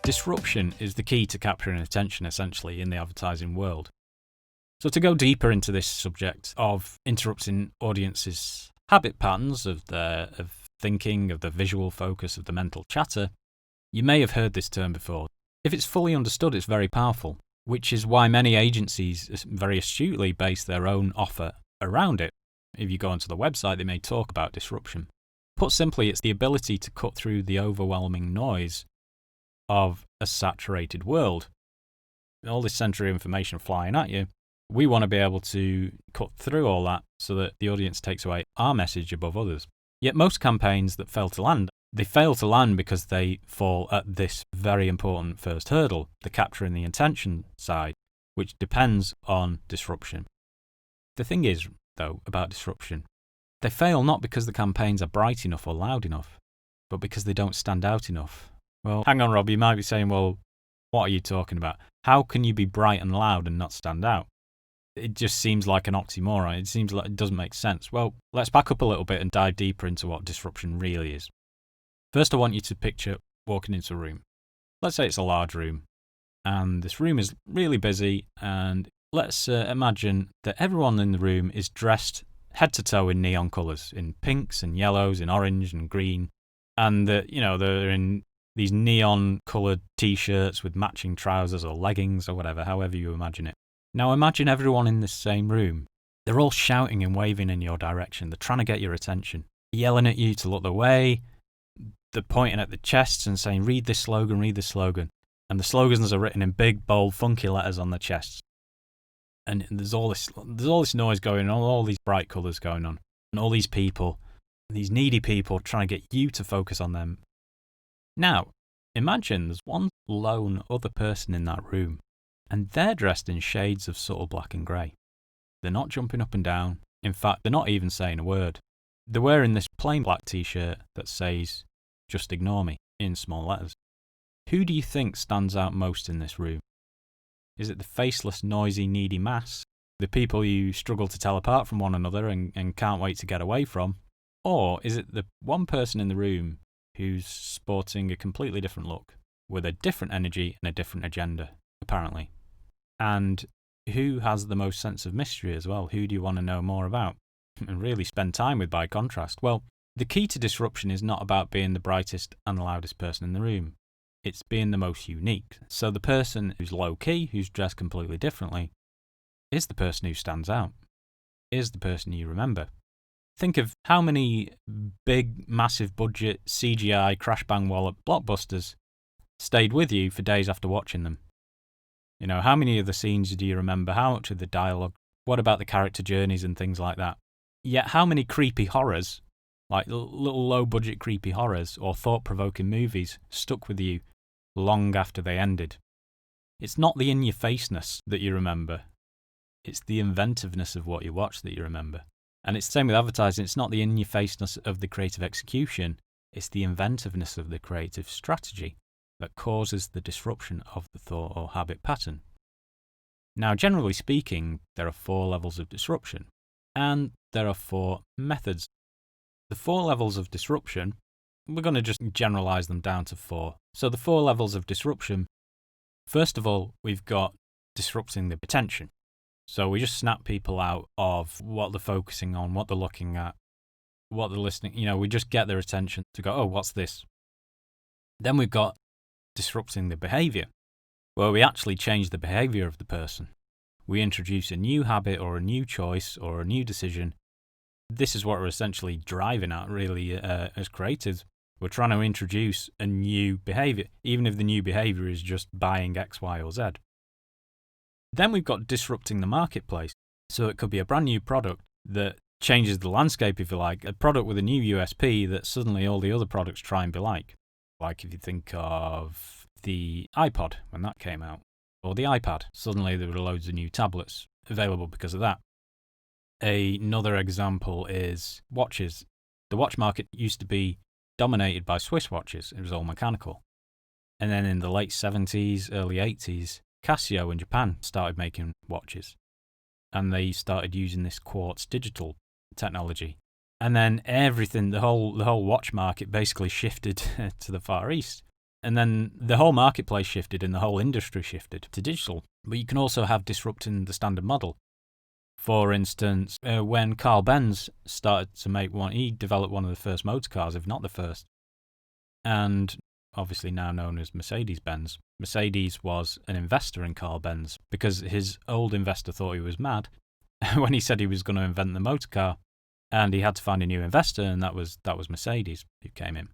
Disruption is the key to capturing attention, essentially, in the advertising world. So to go deeper into this subject of interrupting audiences' habit patterns of thinking, of the visual focus, of the mental chatter, you may have heard this term before. If it's fully understood, it's very powerful, which is why many agencies very astutely base their own offer around it. If you go onto the website, they may talk about disruption. Put simply, it's the ability to cut through the overwhelming noise of a saturated world. All this sensory information flying at you, we want to be able to cut through all that so that the audience takes away our message above others. Yet most campaigns that fail to land, they fail to land because they fall at this very important first hurdle, the capturing the attention side, which depends on disruption. The thing is, though, about disruption, they fail not because the campaigns are bright enough or loud enough, but because they don't stand out enough. Well, hang on, Rob, you might be saying, well, what are you talking about? How can you be bright and loud and not stand out? It just seems like an oxymoron. It seems like it doesn't make sense. Well, let's back up a little bit and dive deeper into what disruption really is. First, I want you to picture walking into a room. Let's say it's a large room, and this room is really busy, and let's imagine that everyone in the room is dressed head to toe in neon colours, in pinks and yellows, in orange and green, and they're in these neon coloured t-shirts with matching trousers or leggings or whatever, however you imagine it. Now imagine everyone in this same room. They're all shouting and waving in your direction. They're trying to get your attention, yelling at you to look the way. They're pointing at the chests and saying, read this slogan, read this slogan. And the slogans are written in big, bold, funky letters on the chests. And there's all this noise going on, all these bright colours going on, and all these people, these needy people trying to get you to focus on them. Now, imagine there's one lone other person in that room, and they're dressed in shades of subtle black and grey. They're not jumping up and down. In fact, they're not even saying a word. They're wearing this plain black t-shirt that says, just ignore me, in small letters. Who do you think stands out most in this room? Is it the faceless, noisy, needy mass? The people you struggle to tell apart from one another and can't wait to get away from? Or is it the one person in the room who's sporting a completely different look, with a different energy and a different agenda, apparently? And who has the most sense of mystery as well? Who do you want to know more about and really spend time with by contrast? Well, the key to disruption is not about being the brightest and loudest person in the room. It's being the most unique. So the person who's low-key, who's dressed completely differently, is the person who stands out, is the person you remember. Think of how many big, massive budget CGI crash bang wallop blockbusters stayed with you for days after watching them. You know, how many of the scenes do you remember? How much of the dialogue? What about the character journeys and things like that? Yet how many creepy horrors, like little low-budget creepy horrors or thought-provoking movies, stuck with you long after they ended? It's not the in-your-faceness that you remember. It's the inventiveness of what you watch that you remember. And it's the same with advertising. It's not the in-your-faceness of the creative execution. It's the inventiveness of the creative strategy that causes the disruption of the thought or habit pattern. Now, generally speaking, there are 4 levels of disruption, and there are 4 methods. The 4 levels of disruption, we're going to just generalize them down to 4. So the 4 levels of disruption, first of all, we've got disrupting the attention. So we just snap people out of what they're focusing on, what they're looking at, what they're listening. We just get their attention to go, oh, what's this? Then we've got disrupting the behavior, where we actually change the behavior of the person. We introduce a new habit or a new choice or a new decision. This is what we're essentially driving at, really, as creatives. We're trying to introduce a new behavior, even if the new behavior is just buying X, Y, or Z. Then we've got disrupting the marketplace. So it could be a brand new product that changes the landscape, if you like, a product with a new USP that suddenly all the other products try and be like. Like if you think of the iPod when that came out, or the iPad. Suddenly there were loads of new tablets available because of that. Another example is watches. The watch market used to be dominated by Swiss watches. It was all mechanical. And then in the late 70s, early 80s, Casio in Japan started making watches. And they started using this quartz digital technology. And then everything, the whole watch market basically shifted to the Far East. And then the whole marketplace shifted and the whole industry shifted to digital. But you can also have disrupting the standard model. For instance, when Carl Benz started to make one, he developed one of the first motor cars, if not the first. And obviously now known as Mercedes-Benz. Mercedes was an investor in Carl Benz because his old investor thought he was mad when he said he was going to invent the motor car, and he had to find a new investor, and that was Mercedes who came in.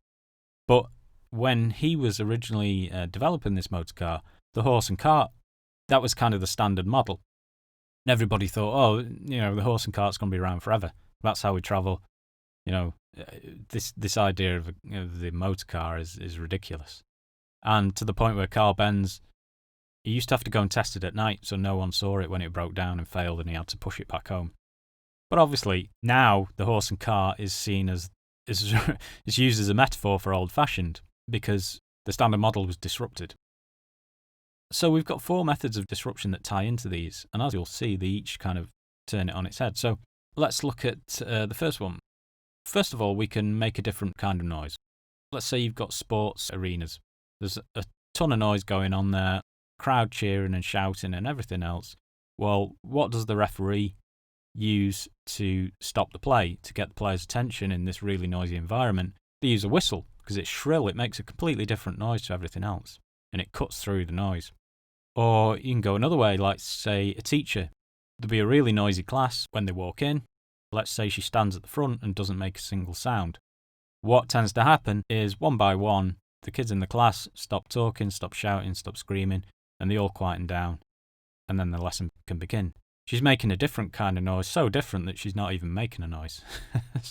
But when he was originally developing this motor car, the horse and cart, that was kind of the standard model. And everybody thought, oh, the horse and cart's going to be around forever. That's how we travel. This idea of the motor car is ridiculous. And to the point where Carl Benz, he used to have to go and test it at night so no one saw it when it broke down and failed and he had to push it back home. But obviously now the horse and cart is seen as is used as a metaphor for old-fashioned because the standard model was disrupted. So we've got 4 methods of disruption that tie into these, and as you'll see, they each kind of turn it on its head. So let's look at the first one. First of all, we can make a different kind of noise. Let's say you've got sports arenas. There's a ton of noise going on there, crowd cheering and shouting and everything else. Well, what does the referee use to stop the play, to get the players' attention in this really noisy environment? They use a whistle because it's shrill. It makes a completely different noise to everything else, and it cuts through the noise. Or you can go another way, like say a teacher. There'll be a really noisy class when they walk in. Let's say she stands at the front and doesn't make a single sound. What tends to happen is one by one, the kids in the class stop talking, stop shouting, stop screaming, and they all quieten down, and then the lesson can begin. She's making a different kind of noise, so different that she's not even making a noise.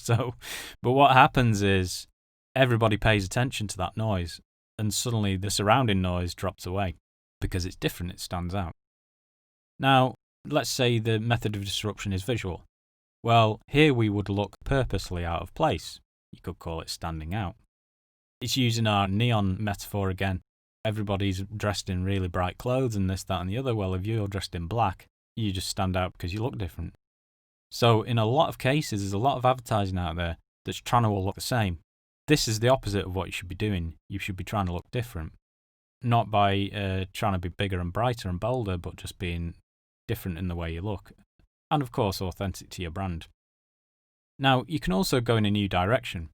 But what happens is everybody pays attention to that noise, and suddenly the surrounding noise drops away because it's different, it stands out. Now, let's say the method of disruption is visual. Well, here we would look purposely out of place. You could call it standing out. It's using our neon metaphor again. Everybody's dressed in really bright clothes and this, that, and the other. Well, if you're dressed in black, you just stand out because you look different. So in a lot of cases, there's a lot of advertising out there that's trying to all look the same. This is the opposite of what you should be doing. You should be trying to look different. Not by trying to be bigger and brighter and bolder, but just being different in the way you look. And of course, authentic to your brand. Now, you can also go in a new direction.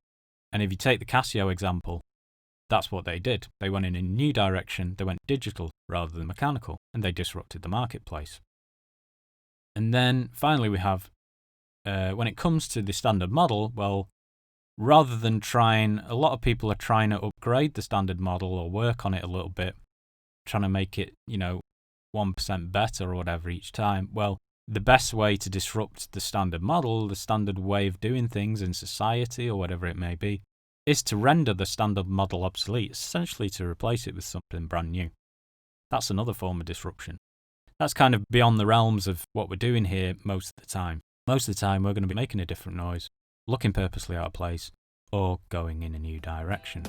And if you take the Casio example, that's what they did. They went in a new direction. They went digital rather than mechanical, and they disrupted the marketplace. And then finally we have, when it comes to the standard model, well, rather than a lot of people are trying to upgrade the standard model or work on it a little bit, trying to make it, 1% better or whatever each time. Well, the best way to disrupt the standard model, the standard way of doing things in society or whatever it may be, is to render the standard model obsolete, essentially to replace it with something brand new. That's another form of disruption. That's kind of beyond the realms of what we're doing here most of the time. Most of the time, we're going to be making a different noise, looking purposely out of place, or going in a new direction.